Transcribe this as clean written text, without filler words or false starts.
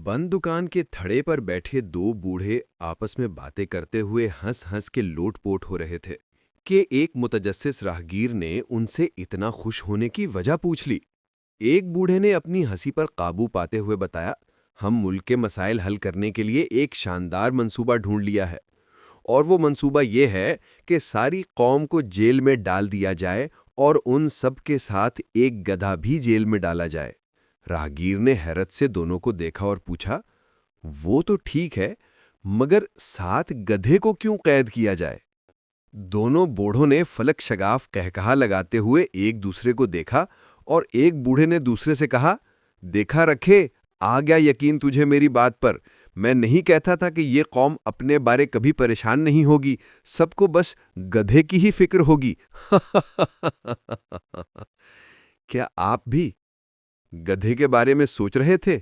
बंद दुकान के थड़े पर बैठे दो बूढ़े आपस में बातें करते हुए हंस हंस के लोटपोट हो रहे थे कि एक मुतजस्सिस राहगीर ने उनसे इतना खुश होने की वजह पूछ ली। एक बूढ़े ने अपनी हंसी पर काबू पाते हुए बताया, हम मुल्क के मसाइल हल करने के लिए एक शानदार मंसूबा ढूंढ लिया है। और वो मंसूबा ये है कि सारी कौम को जेल में डाल दिया जाए और उन सब के साथ एक गधा भी जेल में डाला जाए। राहगीर ने हैरत से दोनों को देखा और पूछा, वो तो ठीक है, मगर साथ गधे को क्यों कैद किया जाए? दोनों बूढ़ों ने फलक शगाफ कहकहा लगाते हुए एक दूसरे को देखा और एक बूढ़े ने दूसरे से कहा, देखा रखे, आ गया यकीन तुझे मेरी बात पर। मैं नहीं कहता था कि ये कौम अपने बारे कभी परेशान नहीं होगी, सबको बस गधे की ही फिक्र होगी। क्या आप भी गधे के बारे में सोच रहे थे?